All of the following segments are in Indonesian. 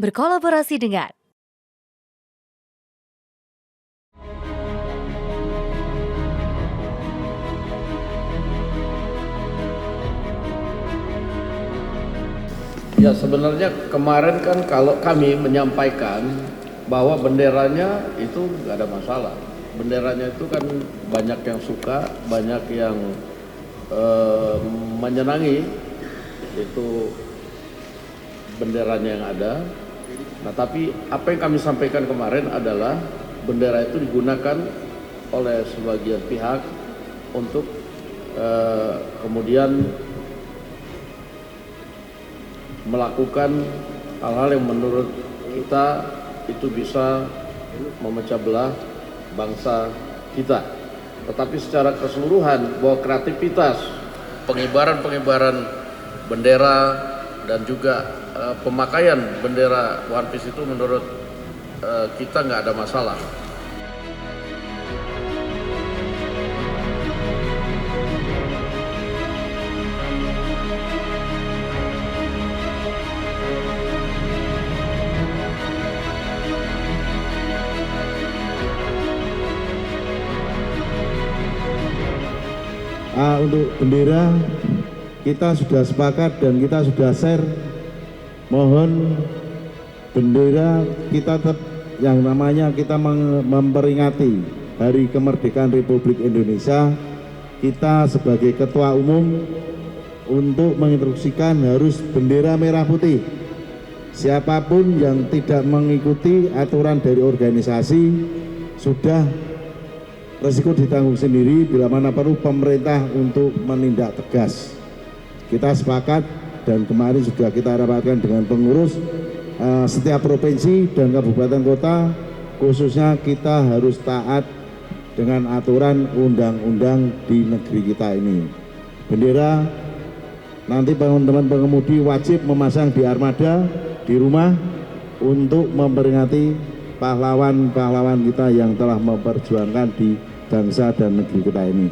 berkolaborasi dengan Ya, sebenarnya kemarin kan kalau kami menyampaikan bahwa benderanya itu nggak ada masalah. Benderanya itu kan banyak yang suka, banyak yang menyenangi itu benderanya yang ada. Nah, tapi apa yang kami sampaikan kemarin adalah bendera itu digunakan oleh sebagian pihak untuk kemudian melakukan hal-hal yang menurut kita itu bisa memecah belah bangsa kita. Tetapi secara keseluruhan bahwa kreativitas pengibaran bendera dan juga pemakaian bendera One Piece itu menurut kita nggak ada masalah. Untuk bendera kita sudah sepakat dan kita sudah share, mohon bendera kita tetap yang namanya kita memperingati Hari Kemerdekaan Republik Indonesia. Kita sebagai ketua umum untuk menginstruksikan harus bendera merah putih. Siapapun yang tidak mengikuti aturan dari organisasi sudah resiko ditanggung sendiri, bila mana perlu pemerintah untuk menindak tegas. Kita sepakat dan kemarin sudah kita rapatkan dengan pengurus setiap provinsi dan kabupaten kota, khususnya kita harus taat dengan aturan undang-undang di negeri kita ini. Bendera nanti teman-teman pengemudi wajib memasang di armada di rumah untuk memperingati pahlawan-pahlawan kita yang telah memperjuangkan di bangsa dan negeri kita ini.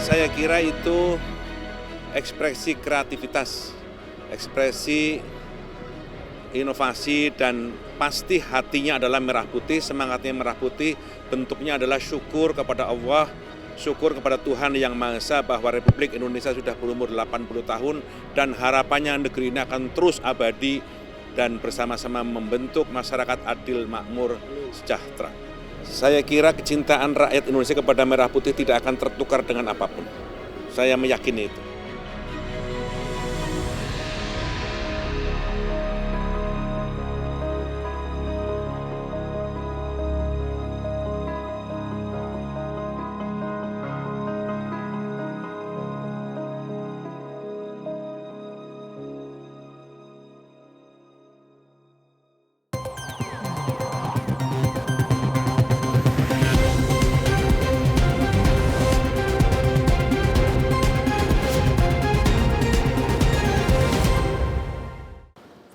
Saya kira itu ekspresi kreativitas, ekspresi inovasi, dan pasti hatinya adalah merah putih, semangatnya merah putih, bentuknya adalah syukur kepada Allah, syukur kepada Tuhan Yang Maha Esa bahwa Republik Indonesia sudah berumur 80 tahun dan harapannya negeri ini akan terus abadi dan bersama-sama membentuk masyarakat adil, makmur, sejahtera. Saya kira kecintaan rakyat Indonesia kepada merah putih tidak akan tertukar dengan apapun. Saya meyakini itu.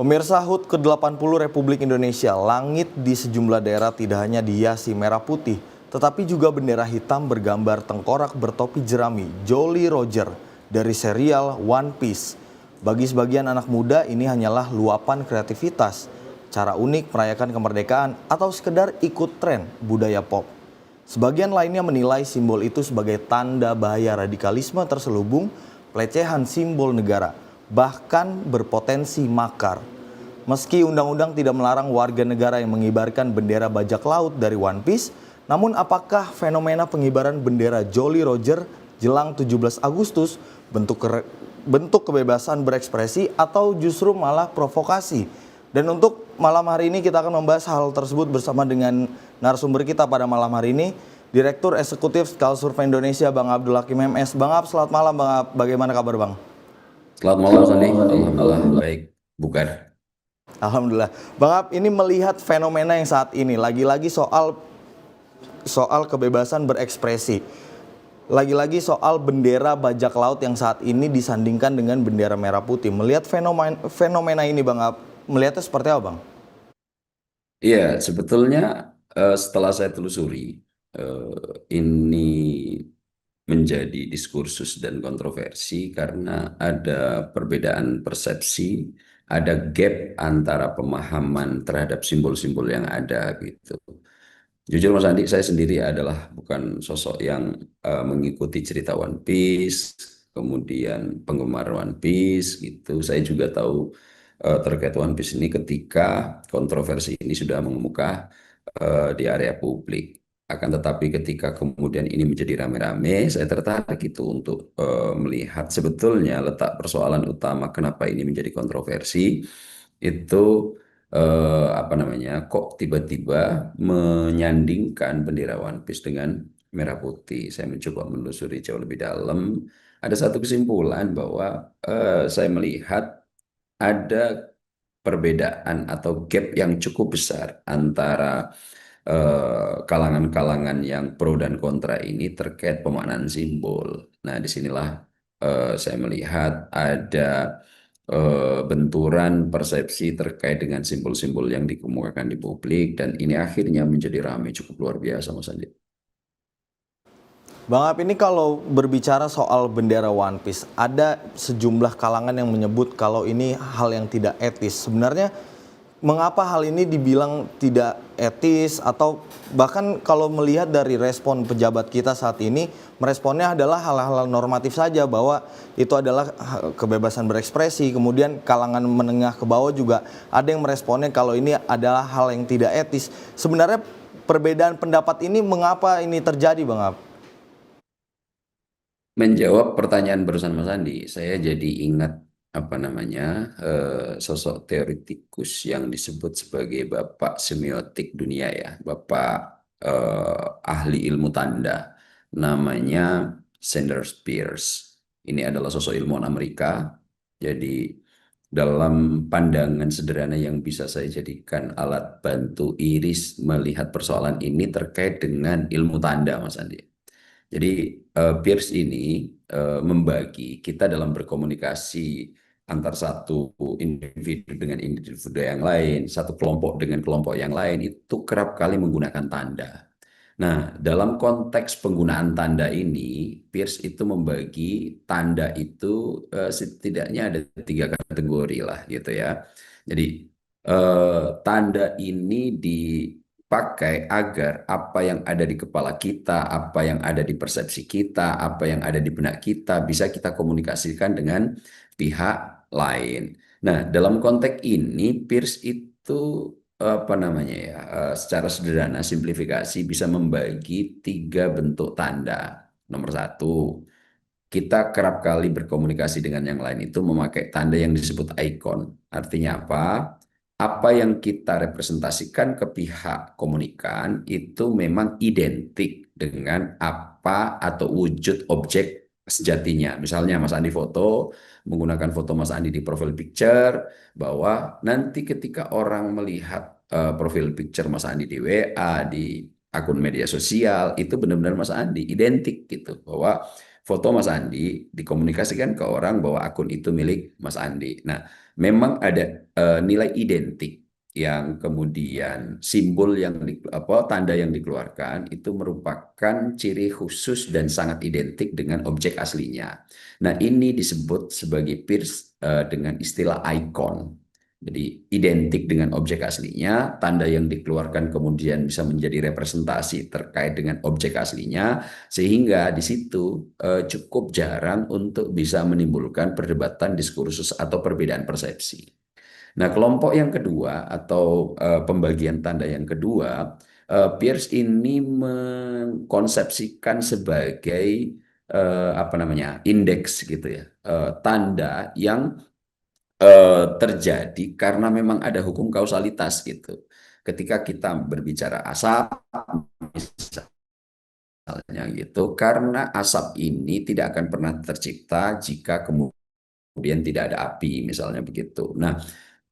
Pemirsa, HUT ke-80 Republik Indonesia, langit di sejumlah daerah tidak hanya dihiasi merah putih, tetapi juga bendera hitam bergambar tengkorak bertopi jerami Jolly Roger dari serial One Piece. Bagi sebagian anak muda ini hanyalah luapan kreativitas, cara unik merayakan kemerdekaan atau sekedar ikut tren budaya pop. Sebagian lainnya menilai simbol itu sebagai tanda bahaya radikalisme terselubung, pelecehan simbol negara, bahkan berpotensi makar. Meski undang-undang tidak melarang warga negara yang mengibarkan bendera bajak laut dari One Piece, namun apakah fenomena pengibaran bendera Jolly Roger jelang 17 Agustus bentuk kebebasan berekspresi atau justru malah provokasi? Dan untuk malam hari ini kita akan membahas hal tersebut bersama dengan narasumber kita pada malam hari ini, Direktur Eksekutif Skala Survei Indonesia, Bang Abdul Hakim MS. Bang Ab, selamat malam Bang Ab. Bagaimana kabar Bang? Selamat malam Sandi, alhamdulillah baik, bukan. Alhamdulillah. Bang Ab, ini melihat fenomena yang saat ini, lagi-lagi soal kebebasan berekspresi. Lagi-lagi soal bendera bajak laut yang saat ini disandingkan dengan bendera merah putih. Melihat fenomena ini Bang Ab, melihatnya seperti apa Bang? Iya, sebetulnya setelah saya telusuri, ini menjadi diskursus dan kontroversi karena ada perbedaan persepsi, ada gap antara pemahaman terhadap simbol-simbol yang ada gitu. Jujur Mas Andi, saya sendiri adalah bukan sosok yang mengikuti cerita One Piece, kemudian penggemar One Piece gitu. Saya juga tahu terkait One Piece ini ketika kontroversi ini sudah mengemuka di area publik. Akan tetapi ketika kemudian ini menjadi rame-rame, saya tertarik itu untuk melihat sebetulnya letak persoalan utama kenapa ini menjadi kontroversi itu apa namanya, kok tiba-tiba menyandingkan bendera One Piece dengan merah putih. Saya mencoba menelusuri jauh lebih dalam. Ada satu kesimpulan bahwa saya melihat ada perbedaan atau gap yang cukup besar antara kalangan-kalangan yang pro dan kontra ini terkait pemaknaan simbol. Nah, disinilah saya melihat ada benturan persepsi terkait dengan simbol-simbol yang dikemukakan di publik dan ini akhirnya menjadi ramai cukup luar biasa, Mas Andi. Bang Ab, ini kalau berbicara soal bendera One Piece, ada sejumlah kalangan yang menyebut kalau ini hal yang tidak etis. Sebenarnya mengapa hal ini dibilang tidak etis atau bahkan kalau melihat dari respon pejabat kita saat ini, meresponnya adalah hal-hal normatif saja bahwa itu adalah kebebasan berekspresi. Kemudian kalangan menengah ke bawah juga ada yang meresponnya kalau ini adalah hal yang tidak etis. Sebenarnya perbedaan pendapat ini mengapa ini terjadi Bang Ab? Menjawab pertanyaan barusan Mas Andi, saya jadi ingat apa namanya sosok teoretikus yang disebut sebagai Bapak Semiotik dunia ya, Bapak ahli ilmu tanda, namanya Sanders Peirce. Ini adalah sosok ilmuwan Amerika. Jadi dalam pandangan sederhana yang bisa saya jadikan alat bantu iris melihat persoalan ini terkait dengan ilmu tanda, Mas Andi. Jadi Peirce ini membagi kita dalam berkomunikasi antar satu individu dengan individu yang lain, satu kelompok dengan kelompok yang lain itu kerap kali menggunakan tanda. Nah, dalam konteks penggunaan tanda ini, Peirce itu membagi tanda itu setidaknya ada 3 kategori lah gitu ya. Jadi tanda ini dipakai agar apa yang ada di kepala kita, apa yang ada di persepsi kita, apa yang ada di benak kita bisa kita komunikasikan dengan pihak lain. Nah, dalam konteks ini Peirce itu apa namanya ya, secara sederhana simplifikasi bisa membagi 3 bentuk tanda. Nomor satu, kita kerap kali berkomunikasi dengan yang lain itu memakai tanda yang disebut icon. Artinya apa? Apa yang kita representasikan ke pihak komunikan itu memang identik dengan apa atau wujud objek sejatinya. Misalnya Mas Andi foto, menggunakan foto Mas Andi di profile picture, bahwa nanti ketika orang melihat profil picture Mas Andi di WA, di akun media sosial, itu benar-benar Mas Andi, identik gitu. Bahwa foto Mas Andi dikomunikasikan ke orang bahwa akun itu milik Mas Andi. Nah, memang ada nilai identik yang kemudian simbol yang tanda yang dikeluarkan itu merupakan ciri khusus dan sangat identik dengan objek aslinya. Nah, ini disebut sebagai Peirce dengan istilah icon. Jadi identik dengan objek aslinya, tanda yang dikeluarkan kemudian bisa menjadi representasi terkait dengan objek aslinya, sehingga di situ cukup jarang untuk bisa menimbulkan perdebatan diskursus atau perbedaan persepsi. Nah, kelompok yang kedua atau pembagian tanda yang kedua, Peirce ini mengkonsepsikan sebagai apa namanya, indeks gitu ya, tanda yang terjadi karena memang ada hukum kausalitas gitu. Ketika kita berbicara asap, misalnya gitu, karena asap ini tidak akan pernah tercipta jika kemudian tidak ada api, misalnya begitu. Nah,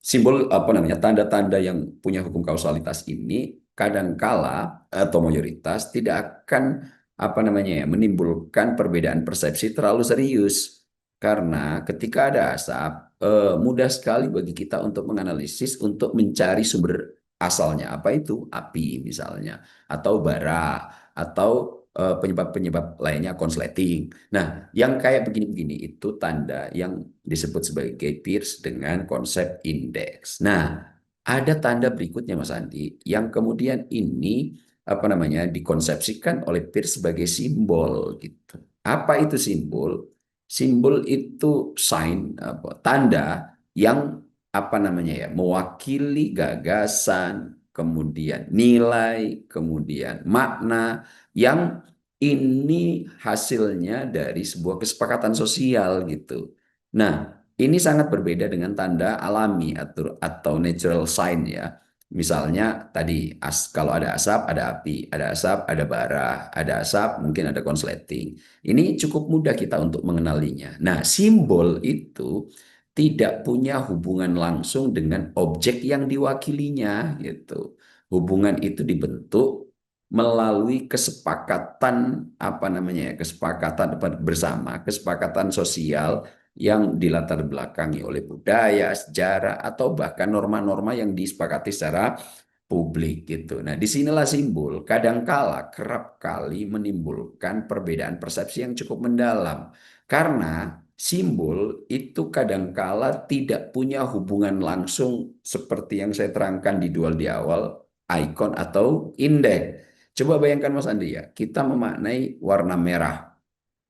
simbol apa namanya tanda-tanda yang punya hukum kausalitas ini kadangkala atau mayoritas tidak akan apa namanya ya menimbulkan perbedaan persepsi terlalu serius karena ketika ada asap mudah sekali bagi kita untuk menganalisis untuk mencari sumber asalnya apa itu api misalnya atau bara atau penyebab-penyebab lainnya konsleting. Nah, yang kayak begini-begini itu tanda yang disebut sebagai Peirce dengan konsep indeks. Nah, ada tanda berikutnya Mas Andi yang kemudian ini apa namanya dikonsepsikan oleh Peirce sebagai simbol gitu. Apa itu simbol? Simbol itu sign apa tanda yang apa namanya ya mewakili gagasan, kemudian nilai, kemudian makna yang ini hasilnya dari sebuah kesepakatan sosial gitu. Nah, ini sangat berbeda dengan tanda alami atau natural sign ya. Misalnya tadi kalau ada asap ada api, ada asap ada bara, ada asap mungkin ada konsleting. Ini cukup mudah kita untuk mengenalinya. Nah, simbol itu tidak punya hubungan langsung dengan objek yang diwakilinya gitu. Hubungan itu dibentuk melalui kesepakatan apa namanya ya, kesepakatan bersama, kesepakatan sosial yang dilatar belakangi oleh budaya, sejarah, atau bahkan norma-norma yang disepakati secara publik gitu. Nah, disinilah simbol kadangkala kerap kali menimbulkan perbedaan persepsi yang cukup mendalam karena simbol itu kadangkala tidak punya hubungan langsung seperti yang saya terangkan di dual di awal, ikon atau indeks. Coba bayangkan Mas Andi ya, kita memaknai warna merah.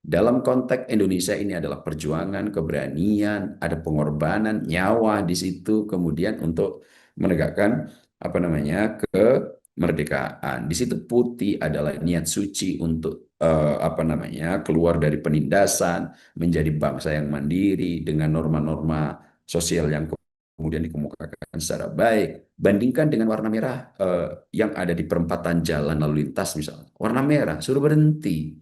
Dalam konteks Indonesia ini adalah perjuangan, keberanian, ada pengorbanan, nyawa di situ, kemudian untuk menegakkan apa namanya kemerdekaan. Di situ putih adalah niat suci untuk apa namanya keluar dari penindasan, menjadi bangsa yang mandiri dengan norma-norma sosial yang kemudian dikemukakan secara baik. Bandingkan dengan warna merah yang ada di perempatan jalan lalu lintas misalnya. Warna merah suruh berhenti.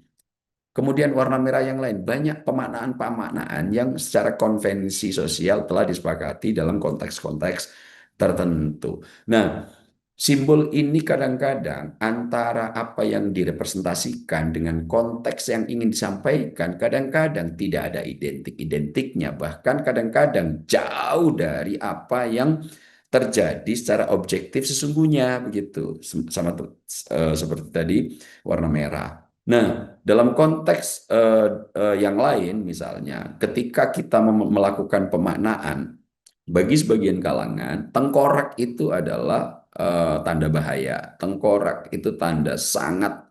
Kemudian warna merah yang lain, banyak pemaknaan-pemaknaan yang secara konvensi sosial telah disepakati dalam konteks-konteks tertentu. Nah, simbol ini kadang-kadang antara apa yang direpresentasikan dengan konteks yang ingin disampaikan, kadang-kadang tidak ada identik-identiknya, bahkan kadang-kadang jauh dari apa yang terjadi secara objektif sesungguhnya begitu. Sama seperti tadi warna merah. Nah, dalam konteks yang lain, misalnya, ketika kita melakukan pemaknaan, bagi sebagian kalangan, tengkorak itu adalah tanda bahaya. Tengkorak itu tanda sangat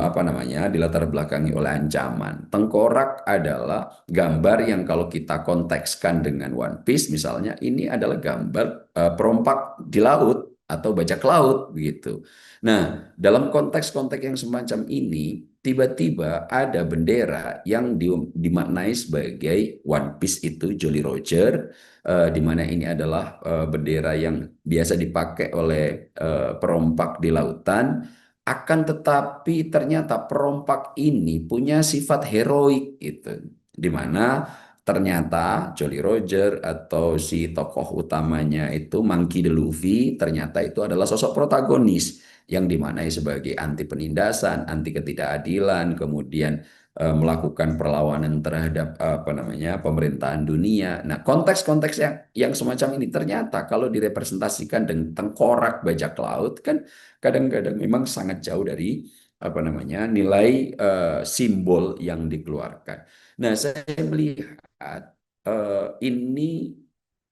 apa namanya dilatar belakangi oleh ancaman. Tengkorak adalah gambar yang kalau kita kontekskan dengan One Piece, misalnya, ini adalah gambar perompak di laut atau bajak laut begitu. Nah, dalam konteks-konteks yang semacam ini, tiba-tiba ada bendera yang dimaknai sebagai One Piece itu Jolly Roger, di mana ini adalah bendera yang biasa dipakai oleh perompak di lautan. Akan tetapi ternyata perompak ini punya sifat heroik itu, di mana ternyata Jolly Roger atau si tokoh utamanya itu Monkey D. Luffy ternyata itu adalah sosok protagonis yang dimaknai sebagai anti penindasan, anti ketidakadilan, kemudian melakukan perlawanan terhadap apa namanya pemerintahan dunia. Nah, konteks-konteks yang semacam ini ternyata kalau direpresentasikan dengan tengkorak bajak laut kan kadang-kadang memang sangat jauh dari apa namanya nilai simbol yang dikeluarkan. Nah, saya melihat ini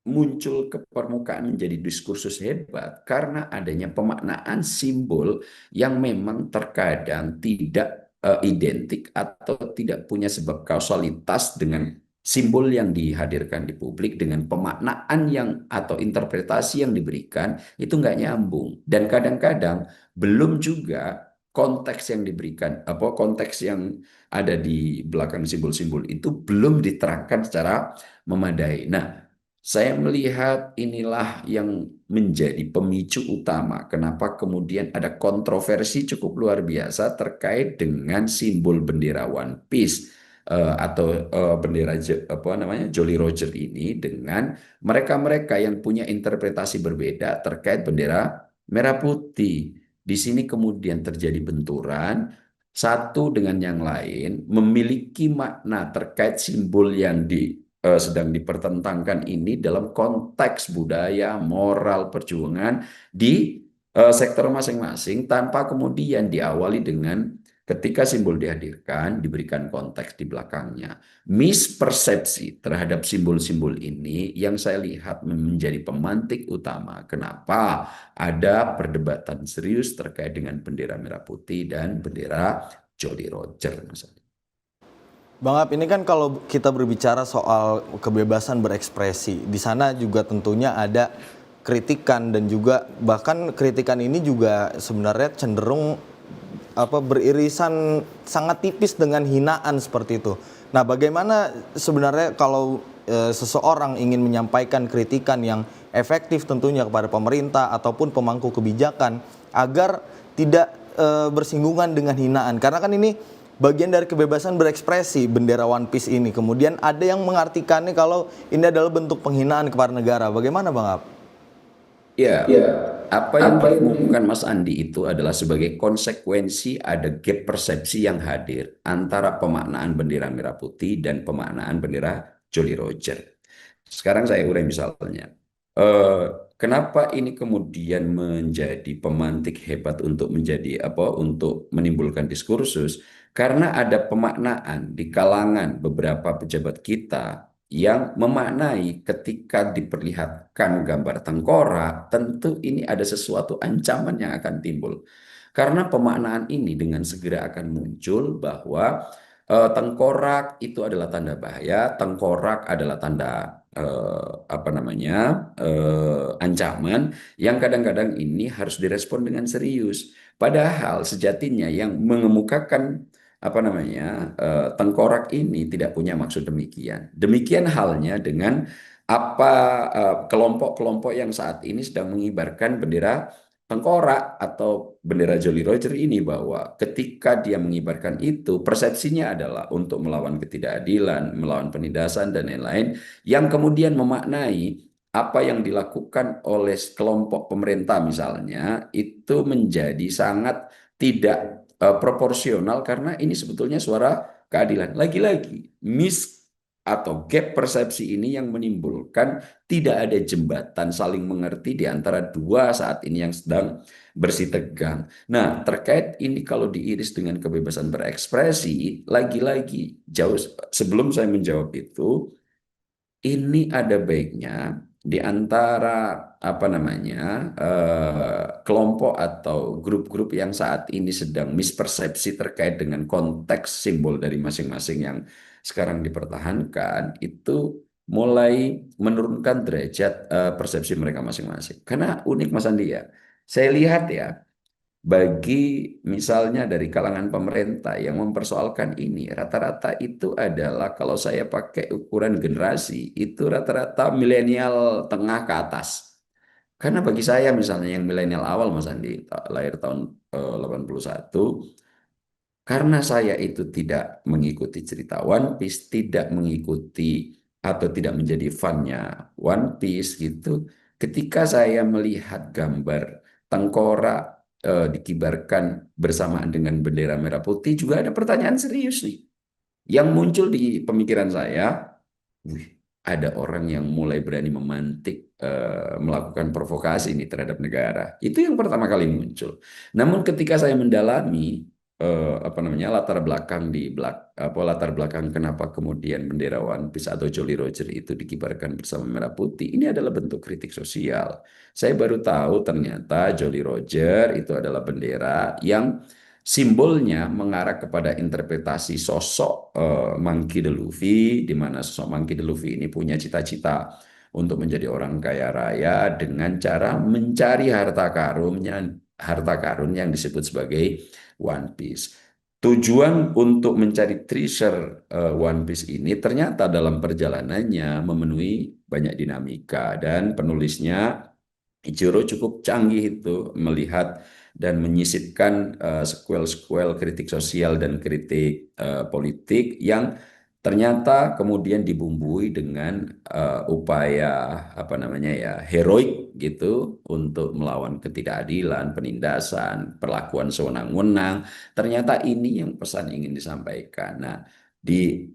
muncul ke permukaan menjadi diskursus hebat karena adanya pemaknaan simbol yang memang terkadang tidak identik atau tidak punya sebab kausalitas dengan simbol yang dihadirkan di publik dengan pemaknaan yang atau interpretasi yang diberikan itu nggak nyambung dan kadang-kadang belum juga konteks yang diberikan apa konteks yang ada di belakang simbol-simbol itu belum diterangkan secara memadai. Nah, saya melihat inilah yang menjadi pemicu utama kenapa kemudian ada kontroversi cukup luar biasa terkait dengan simbol bendera One Piece. bendera apa namanya Jolly Roger ini dengan mereka-mereka yang punya interpretasi berbeda terkait bendera merah putih. Di sini kemudian terjadi benturan satu dengan yang lain memiliki makna terkait simbol yang sedang dipertentangkan ini dalam konteks budaya, moral, perjuangan di sektor masing-masing tanpa kemudian diawali dengan ketika simbol dihadirkan diberikan konteks di belakangnya. Mispersepsi terhadap simbol-simbol ini yang saya lihat menjadi pemantik utama kenapa ada perdebatan serius terkait dengan bendera merah putih dan bendera Jolly Roger, Mas Adi. Bang Ab, ini kan kalau kita berbicara soal kebebasan berekspresi, di sana juga tentunya ada kritikan dan juga bahkan kritikan ini juga sebenarnya cenderung beririsan sangat tipis dengan hinaan seperti itu. Nah, bagaimana sebenarnya kalau seseorang ingin menyampaikan kritikan yang efektif tentunya kepada pemerintah ataupun pemangku kebijakan agar tidak bersinggungan dengan hinaan? Karena kan ini bagian dari kebebasan berekspresi bendera One Piece ini. Kemudian ada yang mengartikannya kalau ini adalah bentuk penghinaan kepada negara. Bagaimana Bang Ab? Ya, apa yang diumumkan Mas Andi itu adalah sebagai konsekuensi ada gap persepsi yang hadir antara pemaknaan bendera merah putih dan pemaknaan bendera Jolly Roger. Sekarang saya urai misalnya. Eh, Kenapa ini kemudian menjadi pemantik hebat untuk menjadi apa? Untuk menimbulkan diskursus? Karena ada pemaknaan di kalangan beberapa pejabat kita yang memaknai ketika diperlihatkan gambar tengkorak, tentu ini ada sesuatu ancaman yang akan timbul. Karena pemaknaan ini dengan segera akan muncul bahwa tengkorak itu adalah tanda bahaya, tengkorak adalah tanda apa namanya ancaman yang kadang-kadang ini harus direspon dengan serius. Padahal sejatinya yang mengemukakan apa namanya tengkorak ini tidak punya maksud demikian. Demikian halnya dengan apa kelompok-kelompok yang saat ini sedang mengibarkan bendera tengkorak atau bendera Jolly Roger ini bahwa ketika dia mengibarkan itu persepsinya adalah untuk melawan ketidakadilan, melawan penindasan dan lain-lain yang kemudian memaknai apa yang dilakukan oleh kelompok pemerintah misalnya itu menjadi sangat tidak proporsional karena ini sebetulnya suara keadilan. Lagi-lagi, atau gap persepsi ini yang menimbulkan tidak ada jembatan saling mengerti di antara dua saat ini yang sedang bersitegang. Nah, terkait ini kalau diiris dengan kebebasan berekspresi, lagi-lagi jauh sebelum saya menjawab itu, ini ada baiknya di antara apa namanya kelompok atau grup-grup yang saat ini sedang mispersepsi terkait dengan konteks simbol dari masing-masing yang sekarang dipertahankan itu mulai menurunkan derajat persepsi mereka masing-masing. Karena unik Mas Andi ya, saya lihat ya bagi misalnya dari kalangan pemerintah yang mempersoalkan ini, rata-rata itu adalah kalau saya pakai ukuran generasi, itu rata-rata milenial tengah ke atas. Karena bagi saya misalnya yang milenial awal Mas Andi, lahir tahun 81, karena saya itu tidak mengikuti cerita One Piece, tidak mengikuti atau tidak menjadi fannya One Piece gitu. Ketika saya melihat gambar tengkorak dikibarkan bersamaan dengan bendera merah putih, juga ada pertanyaan serius nih. Yang muncul di pemikiran saya, wih, ada orang yang mulai berani memantik, melakukan provokasi ini terhadap negara. Itu yang pertama kali muncul. Namun ketika saya mendalami apa namanya latar belakang kenapa kemudian bendera One Piece atau Jolly Roger itu dikibarkan bersama merah putih, ini adalah bentuk kritik sosial. Saya baru tahu ternyata Jolly Roger itu adalah bendera yang simbolnya mengarah kepada interpretasi sosok Monkey D. Luffy, di mana sosok Monkey D. Luffy ini punya cita-cita untuk menjadi orang kaya raya dengan cara mencari harta karun yang disebut sebagai One Piece. Tujuan untuk mencari treasure One Piece ini ternyata dalam perjalanannya memenuhi banyak dinamika dan penulisnya Ichiro cukup canggih itu melihat dan menyisipkan sekuel-sekuel kritik sosial dan kritik politik yang Ternyata kemudian dibumbui dengan upaya apa namanya ya heroik gitu untuk melawan ketidakadilan, penindasan, perlakuan sewenang-wenang. Ternyata ini yang pesan ingin disampaikan. Nah, di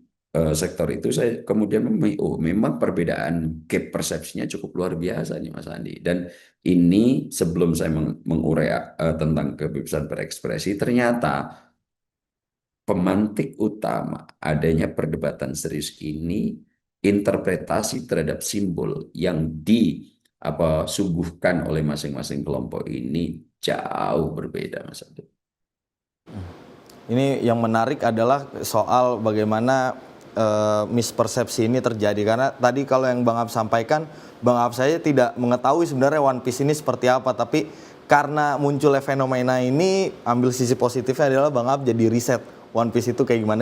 sektor itu saya kemudian oh memang perbedaan gap persepsinya cukup luar biasa nih Mas Andi. Dan ini sebelum saya mengurai tentang kebebasan berekspresi, ternyata pemantik utama adanya perdebatan serius ini interpretasi terhadap simbol yang suguhkan oleh masing-masing kelompok ini jauh berbeda, Mas Adi. Ini yang menarik adalah soal bagaimana mispersepsi ini terjadi, karena tadi kalau yang Bang Ab sampaikan, Bang Ab saya tidak mengetahui sebenarnya One Piece ini seperti apa, tapi karena munculnya fenomena ini, ambil sisi positifnya adalah Bang Ab jadi riset One Piece itu kayak gimana.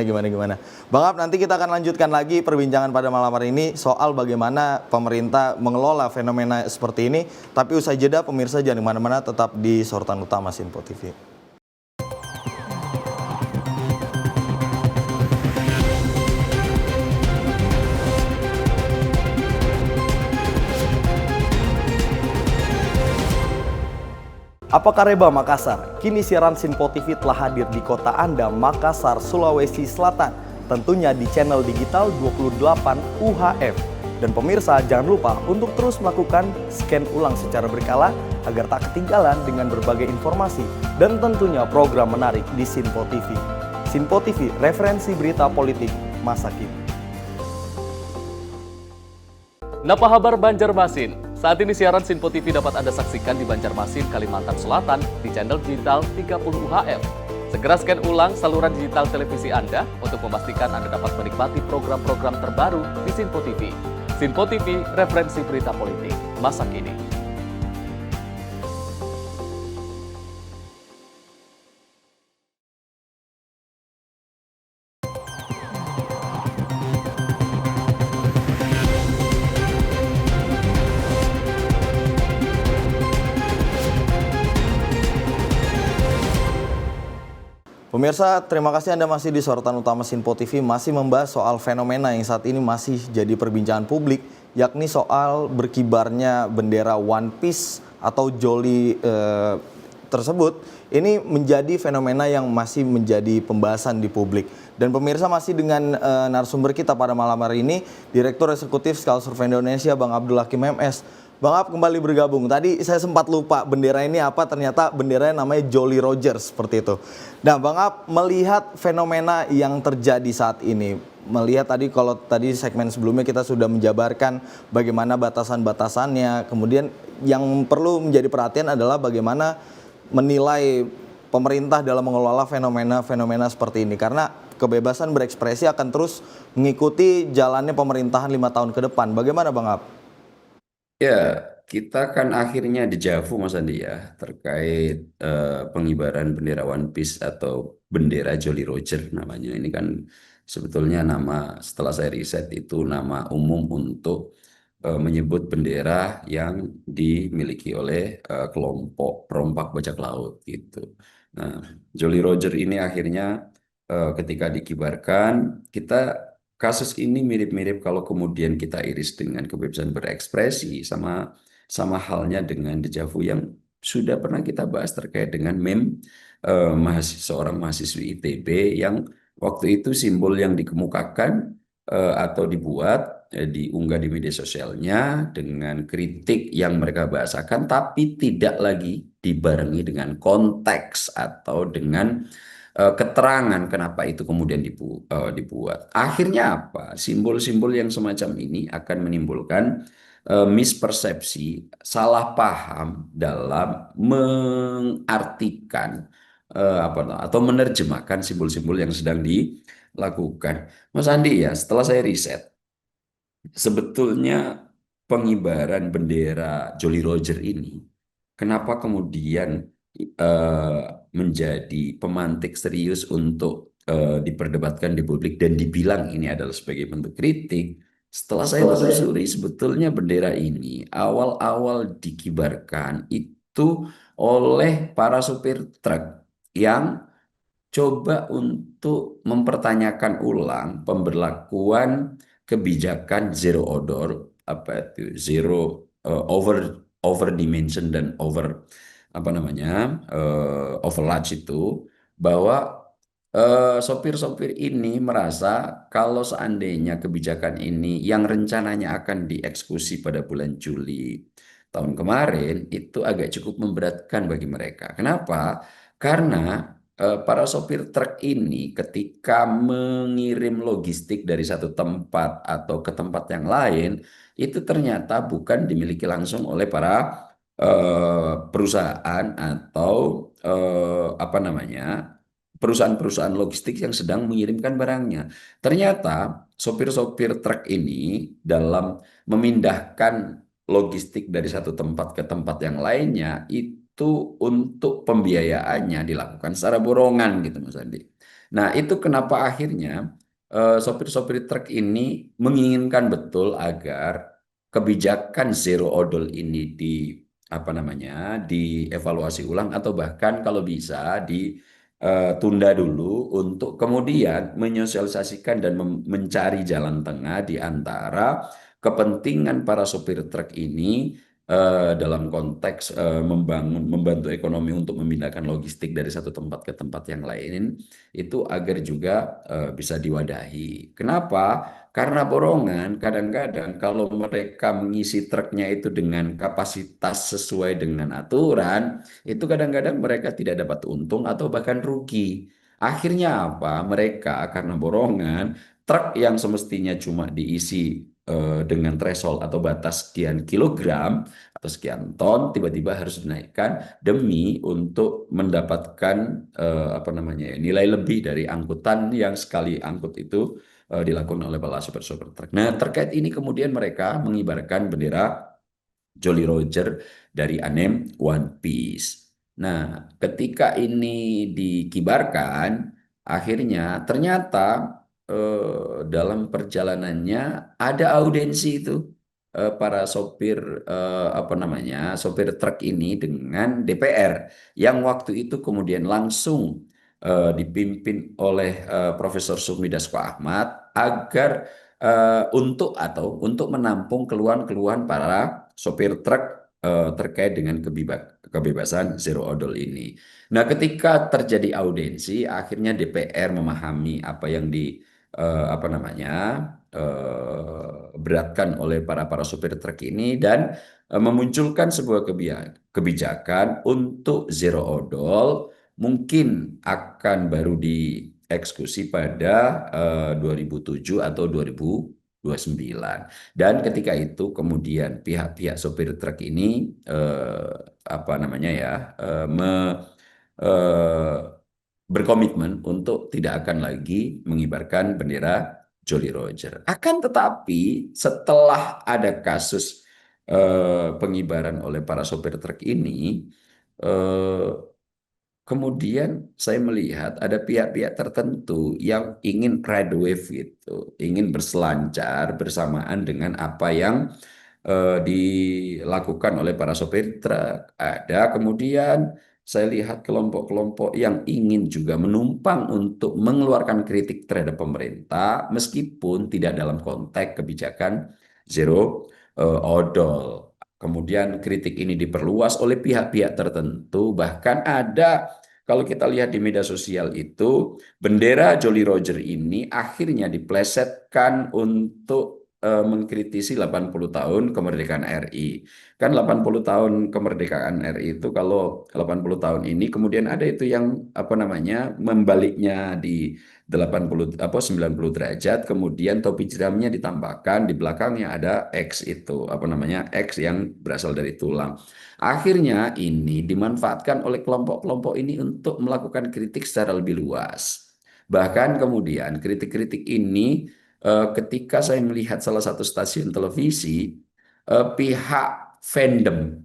Bang Ab, nanti kita akan lanjutkan lagi perbincangan pada malam hari ini soal bagaimana pemerintah mengelola fenomena seperti ini. Tapi usai jeda, pemirsa jangan kemana-mana, tetap di sorotan utama Sinpo TV. Apa Kareba Makassar? Kini siaran Sinpo TV telah hadir di kota Anda, Makassar, Sulawesi Selatan. Tentunya di channel digital 28 UHF. Dan pemirsa jangan lupa untuk terus melakukan scan ulang secara berkala agar tak ketinggalan dengan berbagai informasi dan tentunya program menarik di Sinpo TV. Sinpo TV, referensi berita politik masa kini. Napa kabar Banjarmasin? Saat ini siaran Sinpo TV dapat Anda saksikan di Banjarmasin, Kalimantan Selatan di channel digital 30 UHF. Segera scan ulang saluran digital televisi Anda untuk memastikan Anda dapat menikmati program-program terbaru di Sinpo TV. Sinpo TV, referensi berita politik masa kini. Pemirsa, terima kasih Anda masih di sorotan utama Sinpo TV, masih membahas soal fenomena yang saat ini masih jadi perbincangan publik, yakni soal berkibarnya bendera One Piece atau Jolly tersebut. Ini menjadi fenomena yang masih menjadi pembahasan di publik. Dan pemirsa masih dengan narasumber kita pada malam hari ini, Direktur Eksekutif Skala Survei Indonesia, Bang Abdul Hakim MS. Bang Ab kembali bergabung. Tadi saya sempat lupa bendera ini apa, ternyata benderanya namanya Jolly Roger seperti itu. Nah Bang Ab, melihat fenomena yang terjadi saat ini, melihat tadi kalau tadi segmen sebelumnya kita sudah menjabarkan bagaimana batasan-batasannya, kemudian yang perlu menjadi perhatian adalah bagaimana menilai pemerintah dalam mengelola fenomena-fenomena seperti ini. Karena kebebasan berekspresi akan terus mengikuti jalannya pemerintahan 5 tahun ke depan. Bagaimana Bang Ab? Ya, kita kan akhirnya dejavu Mas Andi ya terkait pengibaran bendera One Piece atau bendera Jolly Roger namanya. Ini kan sebetulnya nama, setelah saya riset, itu nama umum untuk menyebut bendera yang dimiliki oleh kelompok perompak bajak laut gitu. Nah, Jolly Roger ini akhirnya ketika dikibarkan, kasus ini mirip-mirip kalau kemudian kita iris dengan kebebasan berekspresi, sama halnya dengan dejavu yang sudah pernah kita bahas terkait dengan meme seorang mahasiswi ITB yang waktu itu simbol yang dikemukakan atau diunggah di media sosialnya dengan kritik yang mereka bahasakan, tapi tidak lagi dibarengi dengan konteks atau dengan keterangan kenapa itu kemudian dibuat. Akhirnya apa? Simbol-simbol yang semacam ini akan menimbulkan mispersepsi, salah paham dalam mengartikan atau menerjemahkan simbol-simbol yang sedang dilakukan. Mas Andi ya, setelah saya riset, sebetulnya pengibaran bendera Jolly Roger ini, kenapa kemudian menjadi pemantik serius untuk diperdebatkan di publik dan dibilang ini adalah sebagai bentuk kritik. Setelah saya telusuri, sebetulnya bendera ini awal-awal dikibarkan itu oleh para supir truk yang coba untuk mempertanyakan ulang pemberlakuan kebijakan zero odor, apa itu zero over dimension dan apa namanya overlarge itu, bahwa sopir-sopir ini merasa kalau seandainya kebijakan ini yang rencananya akan dieksekusi pada bulan Juli tahun kemarin itu agak cukup memberatkan bagi mereka. Kenapa? Karena para sopir truk ini ketika mengirim logistik dari satu tempat atau ke tempat yang lain itu ternyata bukan dimiliki langsung oleh para perusahaan atau apa namanya perusahaan-perusahaan logistik yang sedang mengirimkan barangnya. Ternyata sopir-sopir truk ini dalam memindahkan logistik dari satu tempat ke tempat yang lainnya itu untuk pembiayaannya dilakukan secara borongan gitu Mas Andi. Nah, itu kenapa akhirnya sopir-sopir truk ini menginginkan betul agar kebijakan zero odol ini apa namanya dievaluasi ulang atau bahkan kalau bisa tunda dulu untuk kemudian menyosialisasikan dan mencari jalan tengah di antara kepentingan para sopir truk ini dalam konteks membantu ekonomi untuk memindahkan logistik dari satu tempat ke tempat yang lain itu agar juga bisa diwadahi. Kenapa? Karena borongan kadang-kadang kalau mereka mengisi truknya itu dengan kapasitas sesuai dengan aturan, itu kadang-kadang mereka tidak dapat untung atau bahkan rugi. Akhirnya apa? Mereka karena borongan, truk yang semestinya cuma diisi dengan threshold atau batas sekian kilogram atau sekian ton, tiba-tiba harus dinaikkan demi untuk mendapatkan apa namanya nilai lebih dari angkutan yang sekali angkut itu dilakukan oleh para sopir-sopir truk. Nah, terkait ini kemudian mereka mengibarkan bendera Jolly Roger dari anime One Piece. Nah, ketika ini dikibarkan, akhirnya ternyata dalam perjalanannya ada audiensi itu para sopir apa namanya sopir truk ini dengan DPR yang waktu itu kemudian langsung dipimpin oleh Profesor Sufmi Dasko Ahmad agar untuk menampung keluhan-keluhan para sopir truk terkait dengan kebebasan zero odol ini. Nah, ketika terjadi audiensi, akhirnya DPR memahami apa yang apa namanya beratkan oleh para sopir truk ini dan memunculkan sebuah kebijakan untuk zero odol mungkin akan baru dieksekusi pada 2007 atau 2029. Dan ketika itu kemudian pihak-pihak sopir truk ini apa namanya ya eh, berkomitmen untuk tidak akan lagi mengibarkan bendera Jolly Roger. Akan tetapi setelah ada kasus pengibaran oleh para sopir truk ini, eh, kemudian saya melihat ada pihak-pihak tertentu yang ingin ride wave gitu, ingin berselancar bersamaan dengan apa yang dilakukan oleh para sopir truk. Ada kemudian saya lihat kelompok-kelompok yang ingin juga menumpang untuk mengeluarkan kritik terhadap pemerintah meskipun tidak dalam konteks kebijakan zero odol. Kemudian kritik ini diperluas oleh pihak-pihak tertentu, bahkan ada kalau kita lihat di media sosial itu bendera Jolly Roger ini akhirnya diplesetkan untuk mengkritisi 80 tahun kemerdekaan RI. Kan 80 tahun kemerdekaan RI itu kalau 80 tahun ini kemudian ada itu yang apa namanya membaliknya di 80 apa 90 derajat kemudian topi jeramnya ditambahkan di belakangnya ada X itu apa namanya X yang berasal dari tulang. Akhirnya ini dimanfaatkan oleh kelompok-kelompok ini untuk melakukan kritik secara lebih luas. Bahkan kemudian kritik-kritik ini ketika saya melihat salah satu stasiun televisi, pihak fandom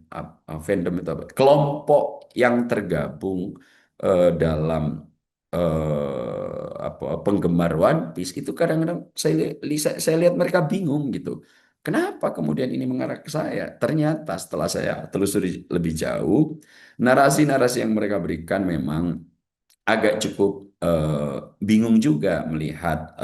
itu apa? Kelompok yang tergabung dalam apa penggemar One Piece itu kadang-kadang saya lihat mereka bingung gitu. Kenapa kemudian ini mengarah ke saya? Ternyata setelah saya telusuri lebih jauh, narasi-narasi yang mereka berikan memang agak cukup bingung juga melihat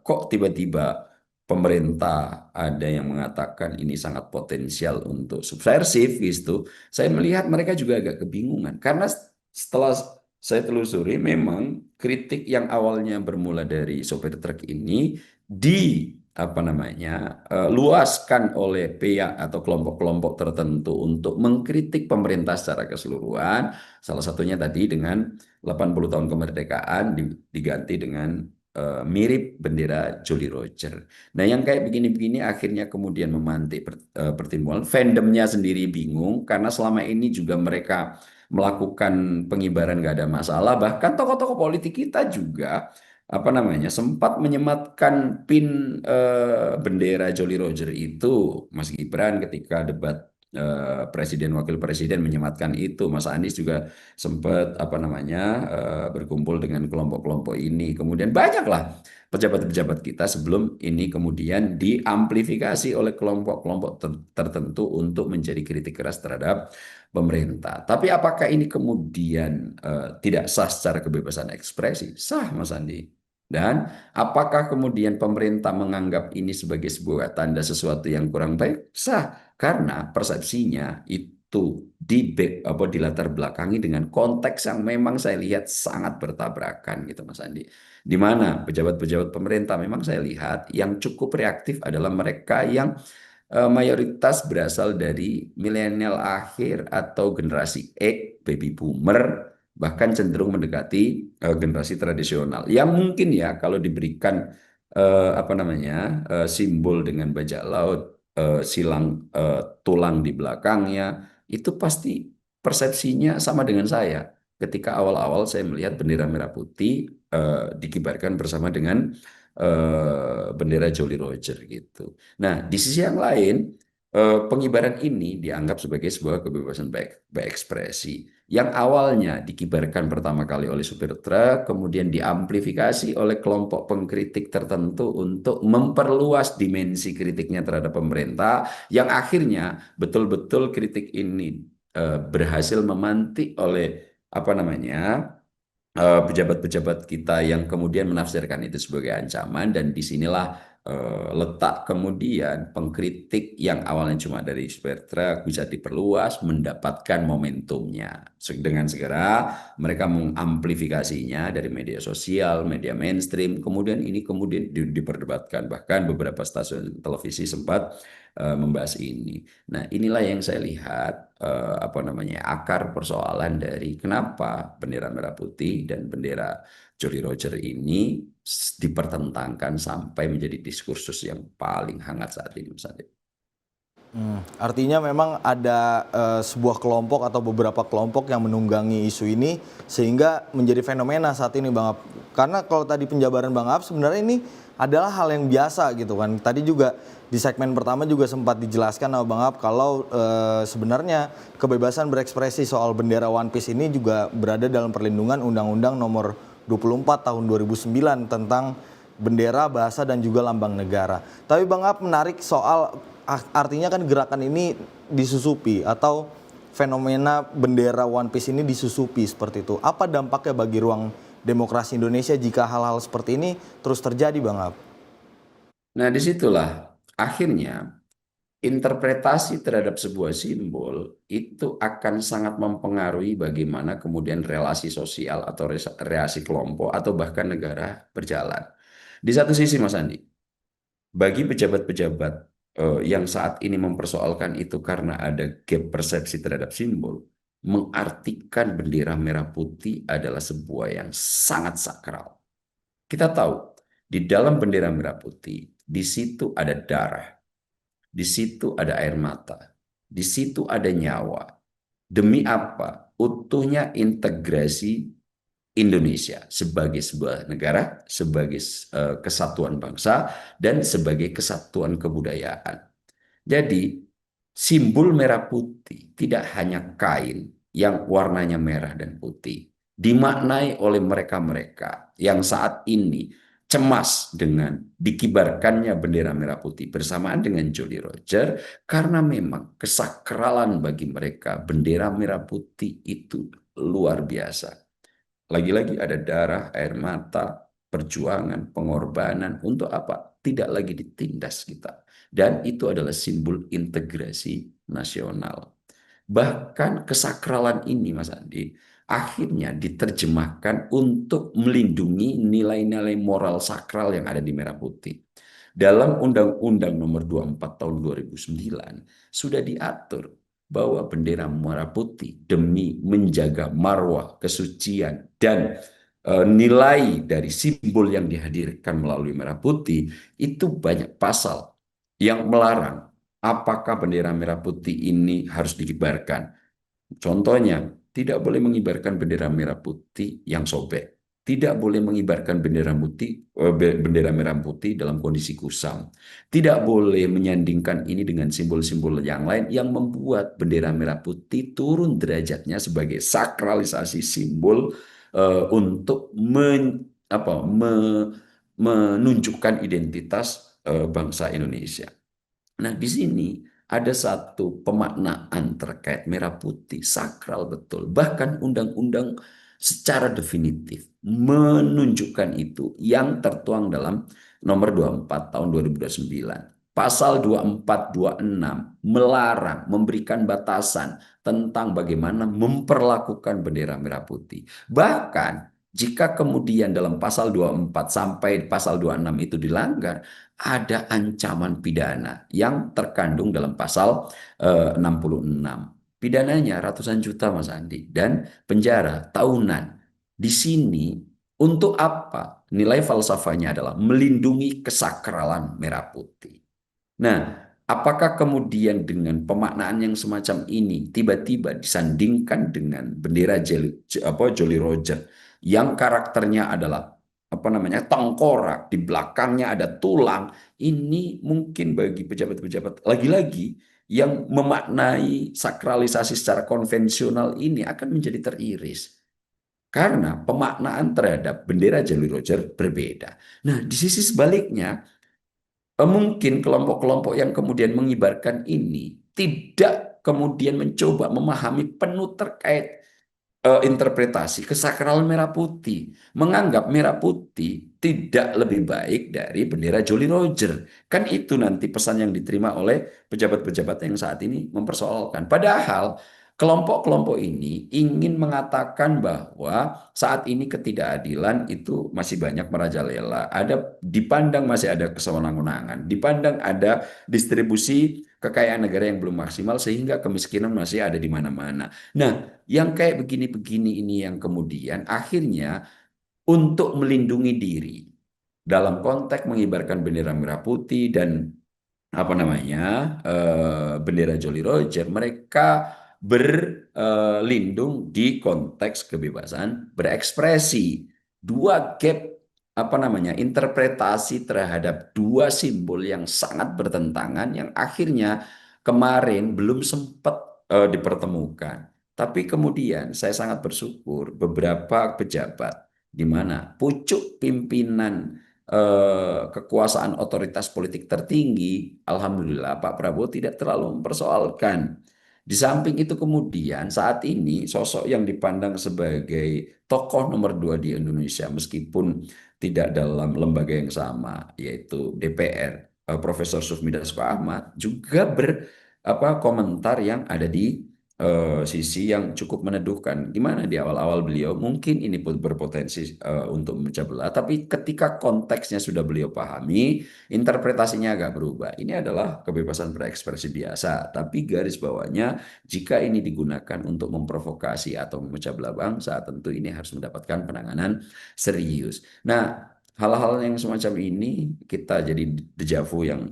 kok tiba-tiba pemerintah ada yang mengatakan ini sangat potensial untuk subversif gitu. Saya melihat mereka juga agak kebingungan karena setelah saya telusuri memang kritik yang awalnya bermula dari sopir truk ini di apa namanya luaskan oleh pihak atau kelompok-kelompok tertentu untuk mengkritik pemerintah secara keseluruhan. Salah satunya tadi dengan 80 tahun kemerdekaan diganti dengan mirip bendera Jolly Roger. Nah, yang kayak begini-begini akhirnya kemudian memantik pertimbangan. Fandomnya sendiri bingung karena selama ini juga mereka melakukan pengibaran gak ada masalah. Bahkan tokoh-tokoh politik kita juga apa namanya sempat menyematkan pin bendera Jolly Roger itu, Mas Gibran ketika debat presiden wakil presiden menyematkan itu. Mas Anies juga sempat apa namanya berkumpul dengan kelompok-kelompok ini. Kemudian banyaklah pejabat-pejabat kita sebelum ini kemudian diamplifikasi oleh kelompok-kelompok tertentu untuk menjadi kritik keras terhadap pemerintah. Tapi apakah ini kemudian tidak sah secara kebebasan ekspresi? Sah, Mas Andi. Dan apakah kemudian pemerintah menganggap ini sebagai sebuah tanda sesuatu yang kurang baik? Sah, karena persepsinya itu dilatar belakangi dengan konteks yang memang saya lihat sangat bertabrakan gitu Mas Andi. Di mana pejabat-pejabat pemerintah memang saya lihat yang cukup reaktif adalah mereka yang mayoritas berasal dari milenial akhir atau generasi X, baby boomer, bahkan cenderung mendekati generasi tradisional. Yang mungkin ya kalau diberikan apa namanya simbol dengan bajak laut, silang tulang di belakangnya, itu pasti persepsinya sama dengan saya. Ketika awal-awal saya melihat bendera merah putih dikibarkan bersama dengan bendera Jolly Roger gitu. Nah, di sisi yang lain, pengibaran ini dianggap sebagai sebuah kebebasan berekspresi yang awalnya dikibarkan pertama kali oleh supir truk, kemudian diamplifikasi oleh kelompok pengkritik tertentu untuk memperluas dimensi kritiknya terhadap pemerintah, yang akhirnya betul-betul kritik ini berhasil memantik oleh apa namanya pejabat-pejabat kita yang kemudian menafsirkan itu sebagai ancaman, dan disinilah letak kemudian pengkritik yang awalnya cuma dari supir truk bisa diperluas mendapatkan momentumnya. Dengan segera mereka mengamplifikasinya dari media sosial, media mainstream, kemudian ini kemudian diperdebatkan, bahkan beberapa stasiun televisi sempat membahas ini. Nah, inilah yang saya lihat apa namanya akar persoalan dari kenapa bendera merah putih dan bendera Jolly Roger ini dipertentangkan sampai menjadi diskursus yang paling hangat saat ini, Mas Adit. Artinya memang ada sebuah kelompok atau beberapa kelompok yang menunggangi isu ini sehingga menjadi fenomena saat ini Bang Ab. Karena kalau tadi penjabaran Bang Ab sebenarnya ini adalah hal yang biasa gitu kan. Tadi juga di segmen pertama juga sempat dijelaskan sama Bang Ab kalau sebenarnya kebebasan berekspresi soal bendera One Piece ini juga berada dalam perlindungan Undang-Undang Nomor 24 Tahun 2009 tentang bendera, bahasa dan juga lambang negara. Tapi Bang Ab menarik soal artinya kan gerakan ini disusupi atau fenomena bendera One Piece ini disusupi seperti itu. Apa dampaknya bagi ruang demokrasi Indonesia jika hal-hal seperti ini terus terjadi, Bang Ab? Nah, disitulah akhirnya interpretasi terhadap sebuah simbol itu akan sangat mempengaruhi bagaimana kemudian relasi sosial atau relasi kelompok atau bahkan negara berjalan. Di satu sisi, Mas Andi, bagi pejabat-pejabat yang saat ini mempersoalkan itu karena ada gap persepsi terhadap simbol, mengartikan bendera merah putih adalah sebuah yang sangat sakral. Kita tahu, di dalam bendera merah putih, di situ ada darah, di situ ada air mata, di situ ada nyawa. Demi apa? Utuhnya integrasi Indonesia sebagai sebuah negara, sebagai kesatuan bangsa, dan sebagai kesatuan kebudayaan. Jadi, simbol merah putih tidak hanya kain yang warnanya merah dan putih, dimaknai oleh mereka-mereka yang saat ini cemas dengan dikibarkannya bendera merah putih bersamaan dengan Jolly Roger, karena memang kesakralan bagi mereka bendera merah putih itu luar biasa. Lagi-lagi ada darah, air mata, perjuangan, pengorbanan untuk apa? Tidak lagi ditindas kita. Dan itu adalah simbol integrasi nasional. Bahkan kesakralan ini, Mas Andi, akhirnya diterjemahkan untuk melindungi nilai-nilai moral sakral yang ada di Merah Putih. Dalam Undang-Undang Nomor 24 Tahun 2009 sudah diatur bahwa bendera Merah Putih demi menjaga marwah, kesucian, dan nilai dari simbol yang dihadirkan melalui Merah Putih itu banyak pasal yang melarang apakah bendera Merah Putih ini harus dikibarkan. Contohnya, tidak boleh mengibarkan bendera merah putih yang sobek. Tidak boleh mengibarkan bendera merah putih dalam kondisi kusam. Tidak boleh menyandingkan ini dengan simbol-simbol yang lain yang membuat bendera merah putih turun derajatnya sebagai sakralisasi simbol untuk menunjukkan identitas bangsa Indonesia. Nah, di sini ada satu pemaknaan terkait merah putih, sakral betul. Bahkan undang-undang secara definitif menunjukkan itu yang tertuang dalam nomor 24 tahun 2029. Pasal 24, 26 melarang, memberikan batasan tentang bagaimana memperlakukan bendera merah putih. Bahkan jika kemudian dalam pasal 24 sampai pasal 26 itu dilanggar, ada ancaman pidana yang terkandung dalam pasal 66. Pidananya ratusan juta, Mas Andi, dan penjara tahunan. Di sini untuk apa? Nilai falsafahnya adalah melindungi kesakralan merah putih. Nah, apakah kemudian dengan pemaknaan yang semacam ini tiba-tiba disandingkan dengan bendera Jolly Roger yang karakternya adalah tengkorak, di belakangnya ada tulang. Ini mungkin bagi pejabat-pejabat lagi-lagi yang memaknai sakralisasi secara konvensional ini akan menjadi teriris. Karena pemaknaan terhadap bendera Jolly Roger berbeda. Nah, di sisi sebaliknya, mungkin kelompok-kelompok yang kemudian mengibarkan ini tidak kemudian mencoba memahami penuh terkait interpretasi kesakralan merah putih, menganggap merah putih tidak lebih baik dari bendera Jolly Roger. Kan itu nanti pesan yang diterima oleh pejabat-pejabat yang saat ini mempersoalkan. Padahal kelompok-kelompok ini ingin mengatakan bahwa saat ini ketidakadilan itu masih banyak merajalela. Dipandang masih ada kesewenang-wenangan, dipandang ada distribusi kekayaan negara yang belum maksimal sehingga kemiskinan masih ada di mana-mana. Nah, yang kayak begini-begini ini yang kemudian akhirnya untuk melindungi diri dalam konteks mengibarkan bendera merah putih dan bendera Jolly Roger, mereka berlindung di konteks kebebasan berekspresi. Dua gap interpretasi terhadap dua simbol yang sangat bertentangan yang akhirnya kemarin belum sempat dipertemukan. Tapi kemudian saya sangat bersyukur beberapa pejabat di mana pucuk pimpinan kekuasaan otoritas politik tertinggi, alhamdulillah Pak Prabowo tidak terlalu mempersoalkan. Di samping itu kemudian saat ini sosok yang dipandang sebagai tokoh nomor 2 di Indonesia meskipun tidak dalam lembaga yang sama yaitu DPR, Profesor Sufmi Dasko Ahmad juga komentar yang ada di sisi yang cukup meneduhkan. Gimana di awal-awal beliau mungkin ini pun berpotensi untuk memecah belah, tapi ketika konteksnya sudah beliau pahami, interpretasinya agak berubah. Ini adalah kebebasan berekspresi biasa, tapi garis bawahnya jika ini digunakan untuk memprovokasi atau memecah belah bangsa, tentu ini harus mendapatkan penanganan serius. Nah, hal-hal yang semacam ini kita jadi dejavu yang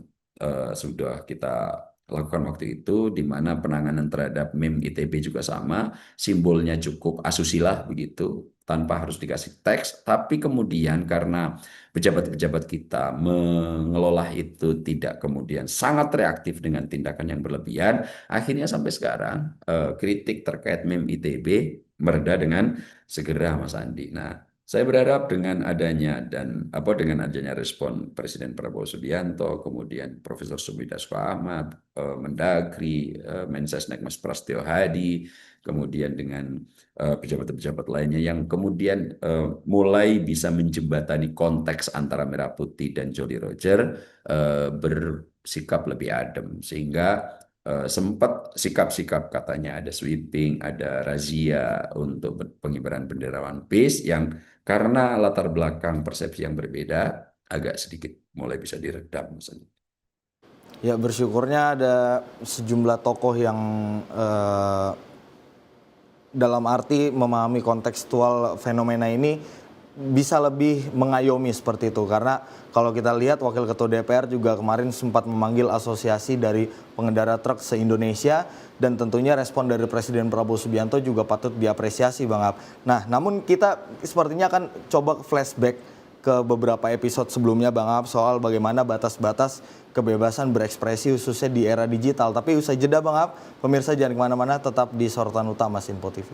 sudah kita lakukan waktu itu, di mana penanganan terhadap meme ITB juga sama, simbolnya cukup asusila begitu, tanpa harus dikasih teks, tapi kemudian karena pejabat-pejabat kita mengelola itu tidak kemudian sangat reaktif dengan tindakan yang berlebihan, akhirnya sampai sekarang kritik terkait meme ITB mereda dengan segera, Mas Andi. Nah, Saya berharap dengan adanya respon Presiden Prabowo Subianto, kemudian Profesor Sumi Dasko Ahmad, Mendagri, Mensesnek Mas Prasetyo Hadi, kemudian dengan pejabat-pejabat lainnya yang kemudian mulai bisa menjembatani konteks antara Merah Putih dan Jolly Roger, bersikap lebih adem sehingga sempat sikap-sikap katanya ada sweeping, ada razia untuk pengibaran bendera One Piece yang karena latar belakang persepsi yang berbeda agak sedikit mulai bisa diredam misalnya. Ya, bersyukurnya ada sejumlah tokoh yang dalam arti memahami kontekstual fenomena ini bisa lebih mengayomi seperti itu. Karena kalau kita lihat Wakil Ketua DPR juga kemarin sempat memanggil asosiasi dari pengendara truk se-Indonesia dan tentunya respon dari Presiden Prabowo Subianto juga patut diapresiasi, Bang Ab. Nah, namun kita sepertinya akan coba flashback ke beberapa episode sebelumnya, Bang Ab, soal bagaimana batas-batas kebebasan berekspresi khususnya di era digital. Tapi usai jeda, Bang Ab, pemirsa jangan kemana-mana, tetap di sorotan utama Sinpo TV.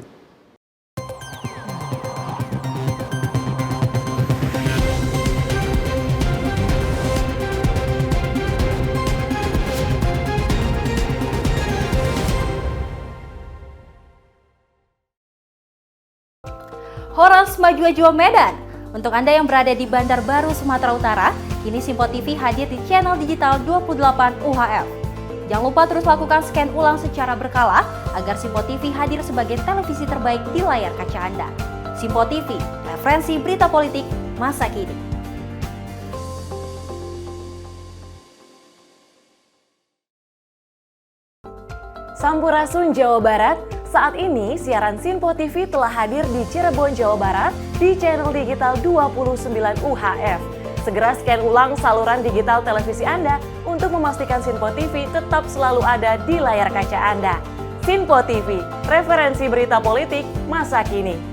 Horas Maju Medan. Untuk Anda yang berada di Bandar Baru, Sumatera Utara, kini Simpo TV hadir di channel digital 28 UHF. Jangan lupa terus lakukan scan ulang secara berkala agar Simpo TV hadir sebagai televisi terbaik di layar kaca Anda. Simpo TV, referensi berita politik masa kini. Sampurasun Jawa Barat. Saat ini siaran Sinpo TV telah hadir di Cirebon, Jawa Barat di channel digital 29 UHF. Segera scan ulang saluran digital televisi Anda untuk memastikan Sinpo TV tetap selalu ada di layar kaca Anda. Sinpo TV, referensi berita politik masa kini.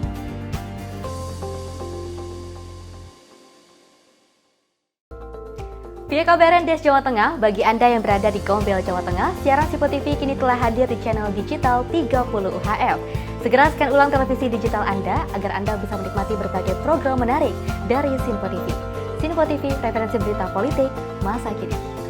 Via kabaran Des Jawa Tengah, bagi Anda yang berada di Gombel, Jawa Tengah, siaran Simpo TV kini telah hadir di channel digital 30 UHF. Segera scan ulang televisi digital Anda agar Anda bisa menikmati berbagai program menarik dari Simpo TV. Simpo TV, referensi berita politik masa kini.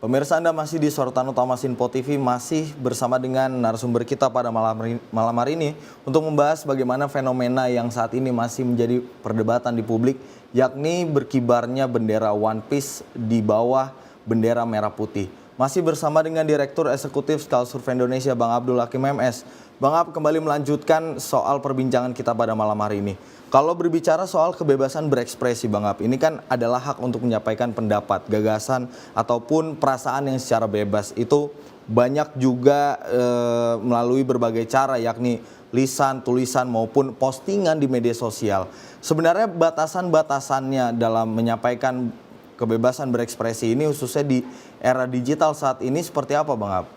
Pemirsa, Anda masih di sorotan utama Sinpo TV, masih bersama dengan narasumber kita pada malam hari ini untuk membahas bagaimana fenomena yang saat ini masih menjadi perdebatan di publik, yakni berkibarnya bendera One Piece di bawah bendera merah putih. Masih bersama dengan Direktur Eksekutif Skala Survei Indonesia, Bang Abdul Hakim MS. Bang Ab, kembali melanjutkan soal perbincangan kita pada malam hari ini. Kalau berbicara soal kebebasan berekspresi, Bang Ab, ini kan adalah hak untuk menyampaikan pendapat, gagasan, ataupun perasaan yang secara bebas. Itu banyak juga melalui berbagai cara, yakni lisan, tulisan, maupun postingan di media sosial. Sebenarnya batasan-batasannya dalam menyampaikan kebebasan berekspresi ini, khususnya di era digital saat ini, seperti apa, Bang Ab?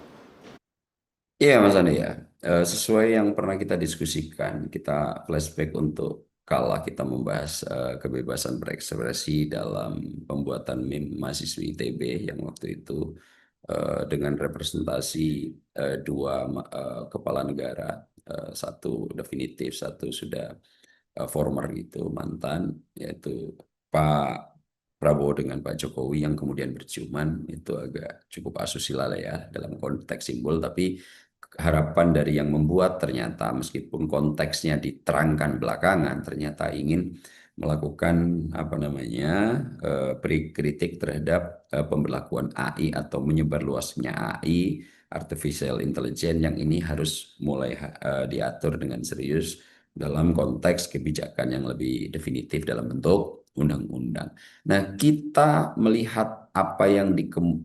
Iya Mas Andi ya, sesuai yang pernah kita diskusikan, kita flashback untuk kala kita membahas kebebasan berekspresi dalam pembuatan meme mahasiswi ITB yang waktu itu dengan representasi dua kepala negara, satu definitif, satu sudah former gitu, mantan, yaitu Pak Prabowo dengan Pak Jokowi yang kemudian berciuman. Itu agak cukup asusila lah ya dalam konteks simbol, tapi harapan dari yang membuat ternyata meskipun konteksnya diterangkan belakangan ternyata ingin melakukan kritik terhadap pemberlakuan AI atau menyebarluasnya AI, artificial intelligence, yang ini harus mulai diatur dengan serius dalam konteks kebijakan yang lebih definitif dalam bentuk undang-undang. Nah, kita melihat apa yang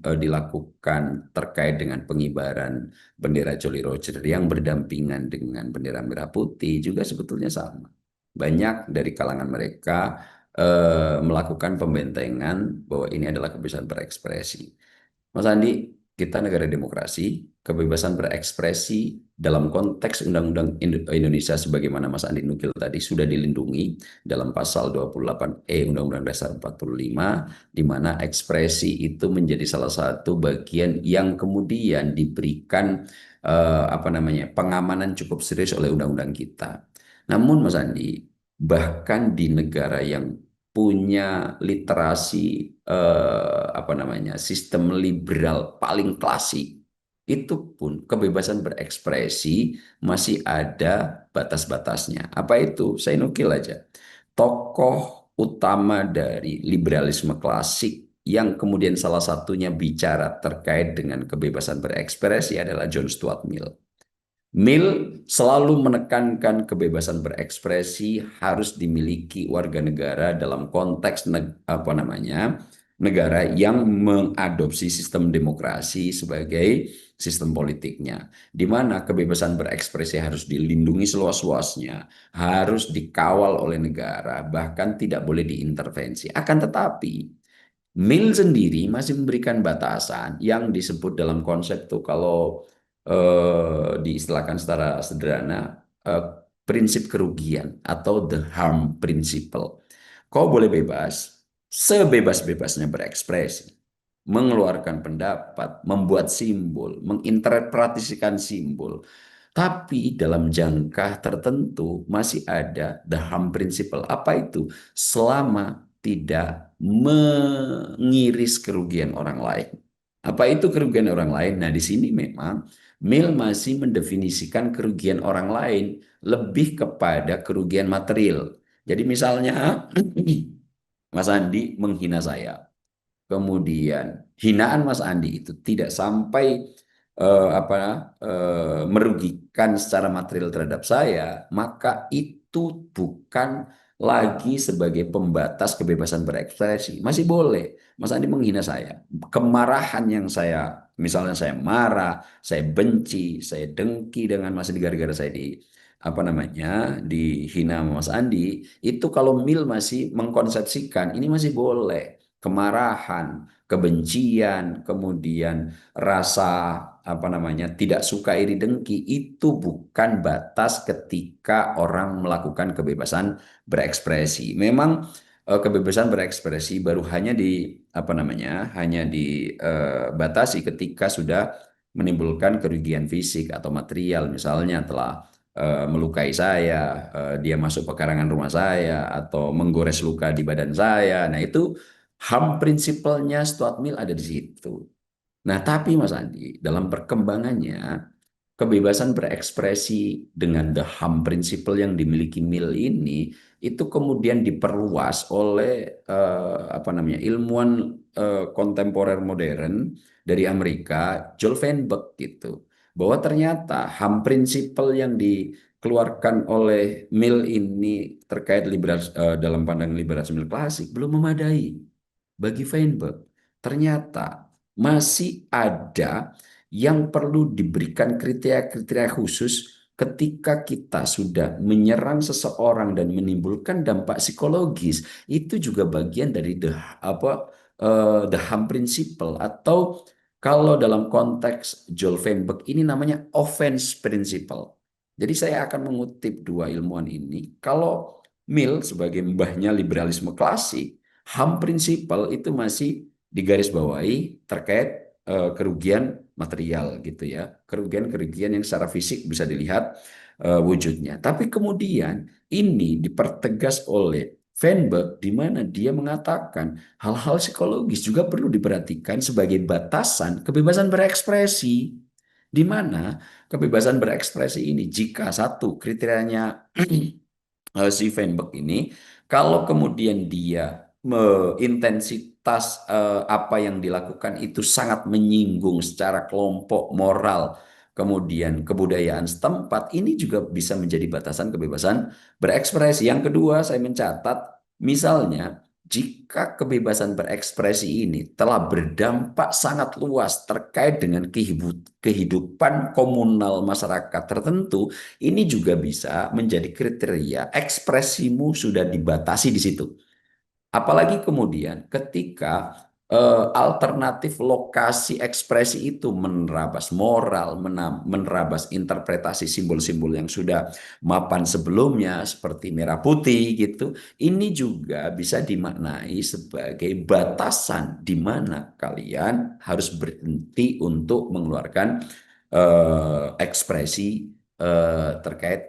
dilakukan terkait dengan pengibaran bendera Jolly Roger yang berdampingan dengan bendera merah putih juga sebetulnya sama. Banyak dari kalangan mereka melakukan pembentengan bahwa ini adalah kebebasan berekspresi. Mas Andi, kita negara demokrasi, kebebasan berekspresi dalam konteks Undang-Undang Indonesia sebagaimana Mas Andi nukil tadi sudah dilindungi dalam pasal 28E Undang-Undang Dasar 45, di mana ekspresi itu menjadi salah satu bagian yang kemudian diberikan pengamanan cukup serius oleh undang-undang kita. Namun Mas Andi, bahkan di negara yang punya literasi sistem liberal paling klasik, itu pun kebebasan berekspresi masih ada batas-batasnya. Apa itu? Saya nukil aja. Tokoh utama dari liberalisme klasik yang kemudian salah satunya bicara terkait dengan kebebasan berekspresi adalah John Stuart Mill. Mill selalu menekankan kebebasan berekspresi harus dimiliki warga negara dalam konteks negara yang mengadopsi sistem demokrasi sebagai sistem politiknya, di mana kebebasan berekspresi harus dilindungi seluas-luasnya, harus dikawal oleh negara, bahkan tidak boleh diintervensi. Akan tetapi Mill sendiri masih memberikan batasan yang disebut dalam konsep tuh kalau diistilahkan secara sederhana prinsip kerugian atau the harm principle. Kau boleh bebas, sebebas-bebasnya berekspresi, mengeluarkan pendapat, membuat simbol, menginterpretasikan simbol. Tapi dalam jangka tertentu masih ada the harm principle. Apa itu? Selama tidak mengiris kerugian orang lain. Apa itu kerugian orang lain? Nah, di sini memang Mill masih mendefinisikan kerugian orang lain lebih kepada kerugian material. Jadi misalnya Mas Andi menghina saya, kemudian hinaan Mas Andi itu tidak sampai merugikan secara material terhadap saya, maka itu bukan lagi sebagai pembatas kebebasan berekspresi. Masih boleh Mas Andi menghina saya. Kemarahan yang misalnya saya marah, saya benci, saya dengki dengan Mas Andi gara-gara saya dihina sama Mas Andi, itu kalau Mill masih mengkonsepsikan ini masih boleh. Kemarahan, kebencian, kemudian rasa tidak suka iri dengki itu bukan batas ketika orang melakukan kebebasan berekspresi. Memang kebebasan berekspresi baru hanya dibatasi ketika sudah menimbulkan kerugian fisik atau material, misalnya telah melukai saya, dia masuk pekarangan rumah saya atau menggores luka di badan saya. Nah, itu harm principle-nya Stuart Mill ada di situ. Nah, tapi Mas Andi, dalam perkembangannya, kebebasan berekspresi dengan the harm principle yang dimiliki Mill ini, itu kemudian diperluas oleh ilmuwan kontemporer modern dari Amerika, Joel Weinberg gitu. Bahwa ternyata harm principle yang dikeluarkan oleh Mill ini terkait dalam pandangan liberalisme klasik belum memadai. Bagi Weinberg, ternyata masih ada yang perlu diberikan kriteria-kriteria khusus ketika kita sudah menyerang seseorang dan menimbulkan dampak psikologis. Itu juga bagian dari the harm principle, atau kalau dalam konteks Joel Weinberg ini namanya offense principle. Jadi saya akan mengutip dua ilmuwan ini. Kalau Mill sebagai mbahnya liberalisme klasik, harm principle itu masih digarisbawahi terkait kerugian material gitu ya, kerugian yang secara fisik bisa dilihat wujudnya. Tapi kemudian ini dipertegas oleh Weinberg, di mana dia mengatakan hal-hal psikologis juga perlu diperhatikan sebagai batasan kebebasan berekspresi, di mana kebebasan berekspresi ini jika satu kriterianya si Weinberg ini, kalau kemudian dia intensitas apa yang dilakukan itu sangat menyinggung secara kelompok, moral, kemudian kebudayaan setempat, ini juga bisa menjadi batasan kebebasan berekspresi. Yang kedua, saya mencatat, misalnya jika kebebasan berekspresi ini telah berdampak sangat luas terkait dengan kehidupan komunal masyarakat tertentu, ini juga bisa menjadi kriteria ekspresimu sudah dibatasi di situ. Apalagi kemudian ketika alternatif lokasi ekspresi itu menerabas moral, menerabas interpretasi simbol-simbol yang sudah mapan sebelumnya seperti merah putih gitu. Ini juga bisa dimaknai sebagai batasan di mana kalian harus berhenti untuk mengeluarkan ekspresi terkait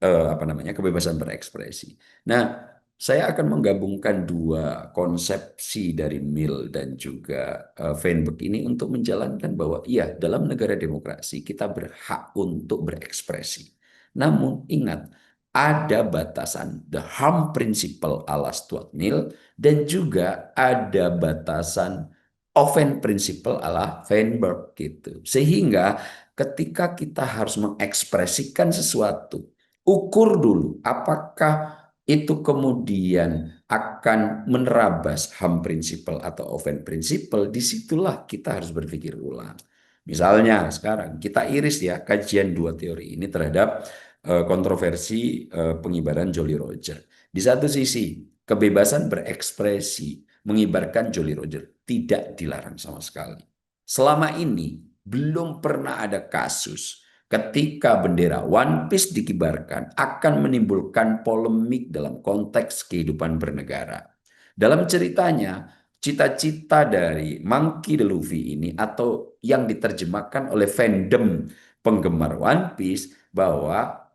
apa namanya kebebasan berekspresi. Nah, saya akan menggabungkan dua konsepsi dari Mill dan juga Feinberg ini untuk menjalankan bahwa iya, dalam negara demokrasi kita berhak untuk berekspresi. Namun ingat, ada batasan the harm principle ala Stuart Mill dan juga ada batasan offense principle ala Feinberg gitu. Sehingga ketika kita harus mengekspresikan sesuatu, ukur dulu apakah itu kemudian akan menerabas HAM principle atau offense principle, disitulah kita harus berpikir ulang. Misalnya sekarang kita iris ya kajian dua teori ini terhadap kontroversi pengibaran Jolly Roger. Di satu sisi kebebasan berekspresi mengibarkan Jolly Roger tidak dilarang sama sekali. Selama ini belum pernah ada kasus ketika bendera One Piece dikibarkan akan menimbulkan polemik dalam konteks kehidupan bernegara. Dalam ceritanya, cita-cita dari Monkey D. Luffy ini atau yang diterjemahkan oleh fandom penggemar One Piece bahwa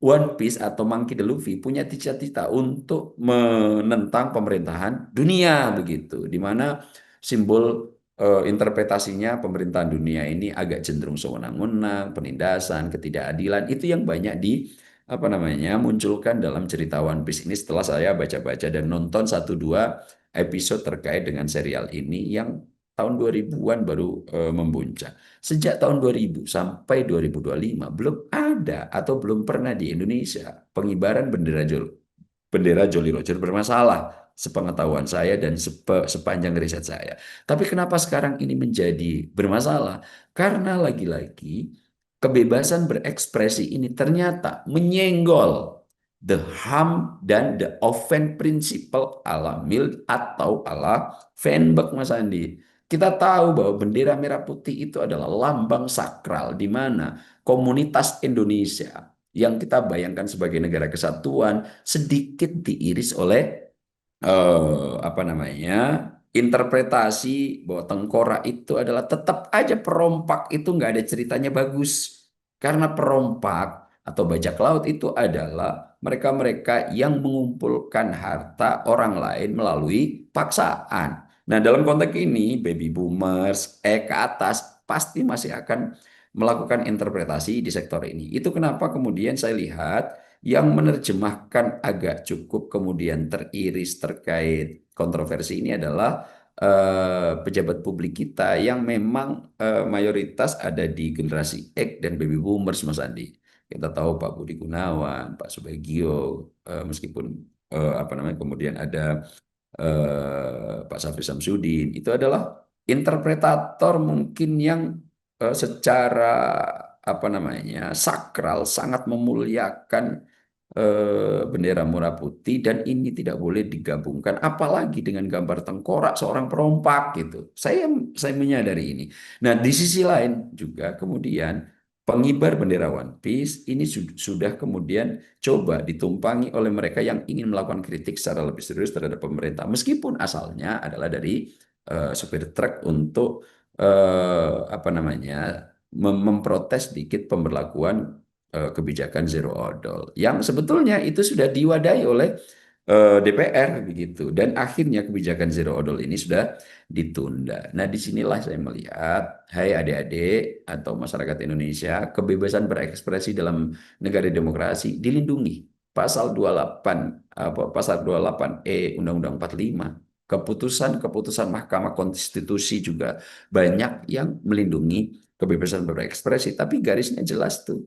One Piece atau Monkey D. Luffy punya cita-cita untuk menentang pemerintahan dunia begitu, di mana simbol interpretasinya pemerintahan dunia ini agak cenderung sewenang-wenang, penindasan, ketidakadilan itu yang banyak di apa namanya munculkan dalam cerita One Piece ini setelah saya baca-baca dan nonton 1-2 episode terkait dengan serial ini yang tahun 2000-an baru membuncah. Sejak tahun 2000 sampai 2025 belum ada atau belum pernah di Indonesia pengibaran bendera Jolly Roger bermasalah sepengetahuan saya dan sepanjang riset saya. Tapi kenapa sekarang ini menjadi bermasalah? Karena lagi-lagi kebebasan berekspresi ini ternyata menyenggol the harm dan the offense principle ala Mill atau ala Feinberg, Mas Andi. Kita tahu bahwa bendera merah putih itu adalah lambang sakral di mana komunitas Indonesia yang kita bayangkan sebagai negara kesatuan sedikit diiris oleh apa namanya interpretasi bahwa tengkorak itu adalah tetap aja perompak itu nggak ada ceritanya bagus karena perompak atau bajak laut itu adalah mereka-mereka yang mengumpulkan harta orang lain melalui paksaan. Nah, dalam konteks ini, baby boomers, ke atas, pasti masih akan melakukan interpretasi di sektor ini. Itu kenapa kemudian saya lihat yang menerjemahkan agak cukup kemudian teriris terkait kontroversi ini adalah pejabat publik kita yang memang mayoritas ada di generasi X dan baby boomers, Mas Andi. Kita tahu Pak Budi Gunawan, Pak Subagio, meskipun apa namanya kemudian ada Pak Safri Samsudin itu adalah interpretator mungkin yang secara apa namanya sakral sangat memuliakan bendera merah putih dan ini tidak boleh digabungkan apalagi dengan gambar tengkorak seorang perompak gitu. Saya menyadari ini. Nah, di sisi lain juga kemudian pengibar bendera One Piece ini sudah kemudian coba ditumpangi oleh mereka yang ingin melakukan kritik secara lebih serius terhadap pemerintah meskipun asalnya adalah dari supir truk untuk apa namanya memprotes sedikit pemberlakuan kebijakan zero odol yang sebetulnya itu sudah diwadahi oleh DPR begitu dan akhirnya kebijakan zero odol ini sudah ditunda. Nah, disinilah saya melihat, hai adik-adik atau masyarakat Indonesia, kebebasan berekspresi dalam negara demokrasi dilindungi. Pasal 28 pasal 28E Undang-Undang 45. Keputusan-keputusan Mahkamah Konstitusi juga banyak yang melindungi kebebasan berekspresi, tapi garisnya jelas tuh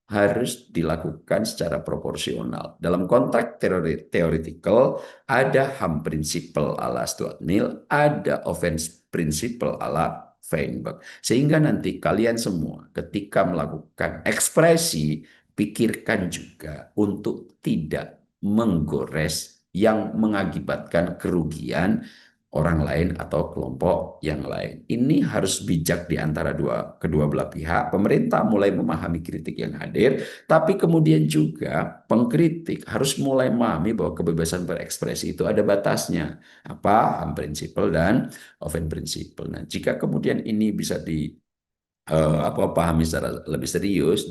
harus dilakukan secara proporsional. Dalam konteks teoretikal, ada HAM principle ala Stuart Mill, ada offense principle ala Feinberg. Sehingga nanti kalian semua ketika melakukan ekspresi, pikirkan juga untuk tidak menggores yang mengakibatkan kerugian orang lain atau kelompok yang lain. Ini harus bijak di antara kedua belah pihak. Pemerintah mulai memahami kritik yang hadir, tapi kemudian juga pengkritik harus mulai memahami bahwa kebebasan berekspresi itu ada batasnya. Apa? Ham prinsipal dan offense prinsipal. Nah, jika kemudian ini bisa pahami secara lebih serius,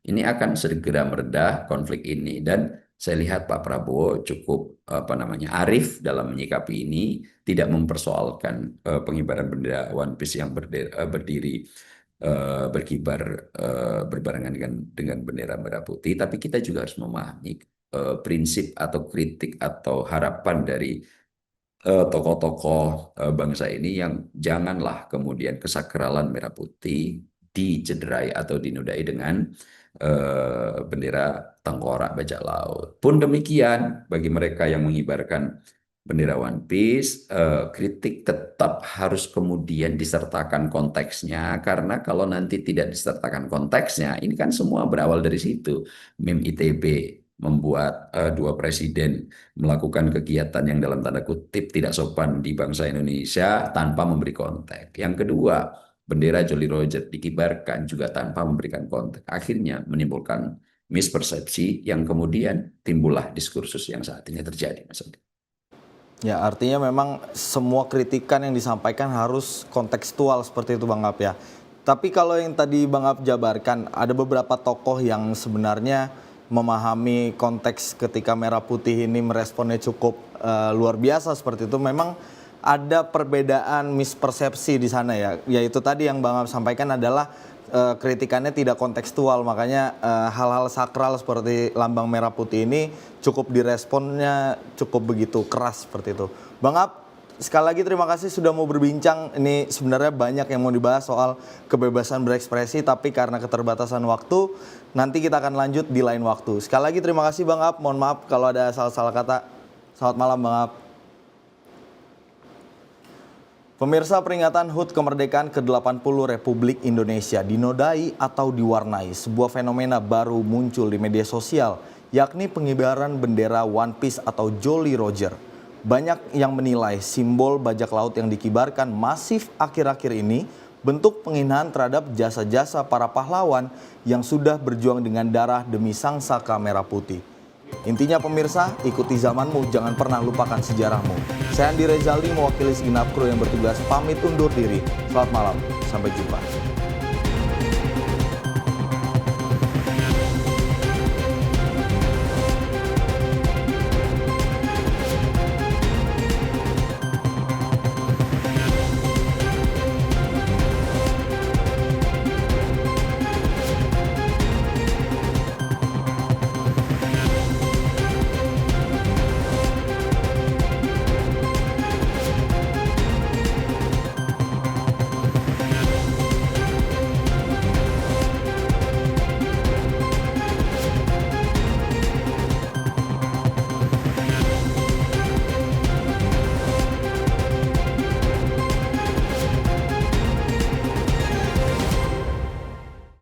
ini akan segera meredah konflik ini. Dan saya lihat Pak Prabowo cukup arif dalam menyikapi ini, tidak mempersoalkan pengibaran bendera One Piece yang berdiri berkibar berbarengan dengan bendera merah putih. Tapi kita juga harus memahami prinsip atau kritik atau harapan dari tokoh-tokoh bangsa ini yang janganlah kemudian kesakralan merah putih dicederai atau dinodai dengan bendera tengkorak bajak laut. Pun demikian bagi mereka yang mengibarkan bendera One Piece, kritik tetap harus kemudian disertakan konteksnya, karena kalau nanti tidak disertakan konteksnya, ini kan semua berawal dari situ. Meme ITB membuat dua presiden melakukan kegiatan yang dalam tanda kutip tidak sopan di bangsa Indonesia tanpa memberi konteks. Yang kedua, bendera Jolly Roger dikibarkan juga tanpa memberikan konteks. Akhirnya menimbulkan mispersepsi yang kemudian timbullah diskursus yang saat ini terjadi, Mas Adi. Ya, artinya memang semua kritikan yang disampaikan harus kontekstual seperti itu Bang Ap ya. Tapi kalau yang tadi Bang Ap jabarkan, ada beberapa tokoh yang sebenarnya memahami konteks ketika merah putih ini meresponnya cukup luar biasa seperti itu. Memang ada perbedaan mispersepsi di sana ya. Yaitu tadi yang Bang Ap sampaikan adalah kritikannya tidak kontekstual, makanya hal-hal sakral seperti lambang merah putih ini cukup diresponnya cukup begitu keras seperti itu. Bang Ap, sekali lagi terima kasih sudah mau berbincang. Ini sebenarnya banyak yang mau dibahas soal kebebasan berekspresi, tapi karena keterbatasan waktu, nanti kita akan lanjut di lain waktu. Sekali lagi terima kasih Bang Ap, mohon maaf kalau ada salah-salah kata. Selamat malam Bang Ap. Pemirsa, peringatan HUT kemerdekaan ke-80 Republik Indonesia dinodai atau diwarnai sebuah fenomena baru muncul di media sosial, yakni pengibaran bendera One Piece atau Jolly Roger. Banyak yang menilai simbol bajak laut yang dikibarkan masif akhir-akhir ini bentuk penghinaan terhadap jasa-jasa para pahlawan yang sudah berjuang dengan darah demi sang saka merah putih. Intinya pemirsa, ikuti zamanmu, jangan pernah lupakan sejarahmu. Saya Andi Rezali mewakili segenap kru yang bertugas pamit undur diri. Selamat malam, sampai jumpa.